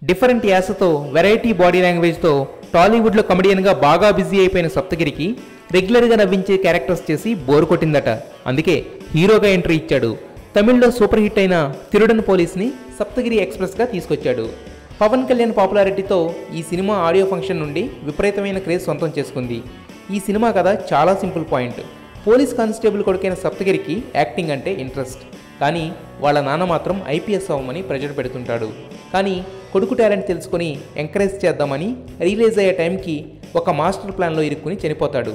Different యాసతో variety body లాంగ్వేజ్తో టాలీవుడ్లో కమెడియన్గా బాగా busy అయిపోయిన సప్తగిరికి రెగ్యులర్గా నవ్వించే క్యారెక్టర్స్ చేసి బోర్ కొట్టిందట. అందుకే హీరోగా ఎంట్రీ ఇచ్చాడు. తమిళ్లో సూపర్ హిట్ అయిన తిరుడన్ పోలీస్ని సప్తగిరి ఎక్స్ప్రెస్గా తీసుకొచ్చాడు. పవన్ కళ్యాణ్ పాపులారిటీతో ఈ సినిమా ఆడియో ఫంక్షన్ నుండి విపరీతమైన క్రేజ్ సొంతం చేసుకుంది. ఈ సినిమా కథ చాలా సింపుల్ పాయింట్. పోలీస్ కానిస్టేబుల్ కొడుకైన సప్తగిరికి యాక్టింగ్ అంటే ఇంట్రెస్ట్. కానీ వాళ్ళ నాన్న మాత్రం ఐపీఎస్ అవ్వమని ప్రెజర్ పెడుతుంటాడు. కానీ కొడుకు టాలెంట్ తెలుసుకొని ఎంకరేజ్ చేద్దామని రిలీజ్ అయ్యే టైంకి ఒక మాస్టర్ ప్లాన్లో ఇరుక్కుని చనిపోతాడు.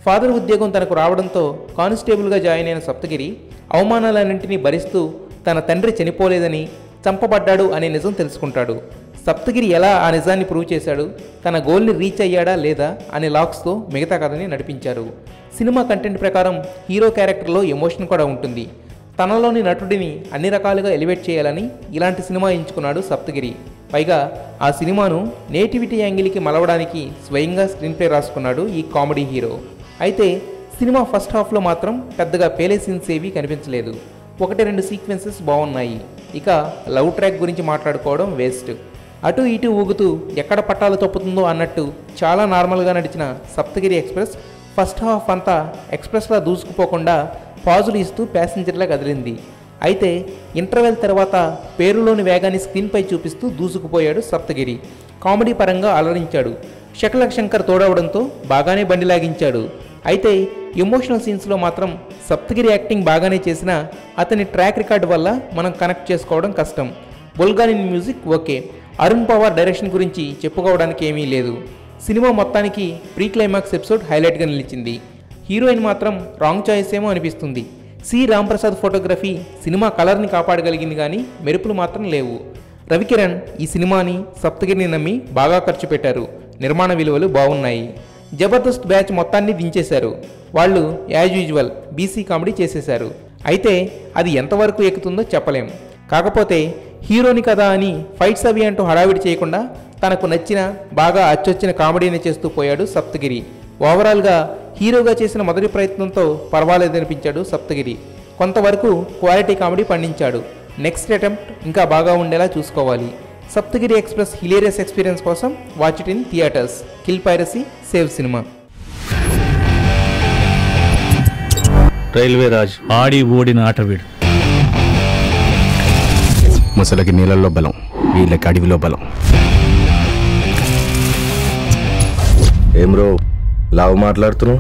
ఫాదర్ ఉద్యోగం తనకు రావడంతో కానిస్టేబుల్గా జాయిన్ అయిన సప్తగిరి అవమానాలన్నింటినీ భరిస్తూ తన తండ్రి చనిపోలేదని, చంపబడ్డాడు అనే నిజం తెలుసుకుంటాడు. సప్తగిరి ఎలా ఆ నిజాన్ని ప్రూవ్ చేశాడు, తన గోల్ని రీచ్ అయ్యాడా లేదా అనే లాక్స్తో మిగతా కథని నడిపించారు. సినిమా కంటెంట్ ప్రకారం హీరో క్యారెక్టర్లో ఎమోషన్ కూడా ఉంటుంది. తనలోని నటుడిని అన్ని రకాలుగా ఎలివేట్ చేయాలని ఇలాంటి సినిమా ఎంచుకున్నాడు సప్తగిరి. పైగా ఆ సినిమాను నేటివిటీ యాంగిల్కి మలవడానికి స్వయంగా స్క్రీన్ ప్లే రాసుకున్నాడు ఈ కామెడీ హీరో. అయితే సినిమా ఫస్ట్ హాఫ్లో మాత్రం పెద్దగా పేలే సీన్స్ ఏవి కనిపించలేదు. 1-2 సీక్వెన్సెస్ బాగున్నాయి. ఇక లవ్ ట్రాక్ గురించి మాట్లాడుకోవడం వేస్ట్. అటు ఇటు ఊగుతూ ఎక్కడ పట్టాలు తప్పుతుందో అన్నట్టు చాలా నార్మల్గా నడిచిన సప్తగిరి ఎక్స్ప్రెస్ ఫస్ట్ హాఫ్ అంతా ఎక్స్ప్రెస్లా దూసుకుపోకుండా పాజులు ఇస్తూ ప్యాసింజర్లా కదిలింది. అయితే ఇంటర్వెల్ తర్వాత పేరులోని వేగాన్ని స్క్రీన్పై చూపిస్తూ దూసుకుపోయాడు సప్తగిరి. కామెడీ పరంగా అలరించాడు. శకలక్ శంకర్ తోడవడంతో బాగానే బండి లాగించాడు. అయితే ఎమోషనల్ సీన్స్లో మాత్రం సప్తగిరి యాక్టింగ్ బాగానే చేసినా అతని ట్రాక్ రికార్డ్ వల్ల మనం కనెక్ట్ చేసుకోవడం కష్టం. Bulganin music okay. Arun Pawar direction గురించి చెప్పుకోవడానికి ఏమీ లేదు. సినిమా మొత్తానికి ప్రీ క్లైమాక్స్ ఎపిసోడ్ హైలైట్గా నిలిచింది. హీరోయిన్ మాత్రం రాంగ్ చాయిస్ ఏమో అనిపిస్తుంది. సి రాంప్రసాద్ ఫోటోగ్రఫీ సినిమా కలర్ని కాపాడగలిగింది కానీ మెరుపులు మాత్రం లేవు. రవికిరణ్ ఈ సినిమాని సప్తగిరిని నమ్మి బాగా ఖర్చు పెట్టారు. నిర్మాణ విలువలు బాగున్నాయి. జబర్దస్త్ బ్యాచ్ మొత్తాన్ని దించేశారు. వాళ్ళు యాజ్ యూజువల్ బీసీ కామెడీ చేసేశారు. అయితే అది ఎంతవరకు ఎక్కుతుందో చెప్పలేం. కాకపోతే హీరోని కదా అని ఫైట్స్ అవి అంటూ హడావిడి చేయకుండా తనకు నచ్చిన బాగా అచ్చొచ్చిన కామెడీని చేస్తూ పోయాడు సప్తగిరి. ఓవరాల్గా హీరోగా చేసిన మొదటి ప్రయత్నంతో పర్వాలేదనిపించాడు సప్తగిరి. కొంతవరకు క్వాలిటీ కామెడీ పండించాడు. నెక్స్ట్ అటెంప్ట్ ఇంకా బాగా ఉండేలా చూసుకోవాలి. సప్తగిరి ఎక్స్ప్రెస్ హిలేరియస్ ఎక్స్పీరియన్స్ కోసం watch it in theatres. Kill piracy, save cinema. Railway Raj ఆడి ఓడిన ఆటవీడు. ముసలకి నీళ్ళల్లో బలం, వీళ్ళకి అడవిలో బలం. ఏం రో లావు మాట్లాడుతున్నావు?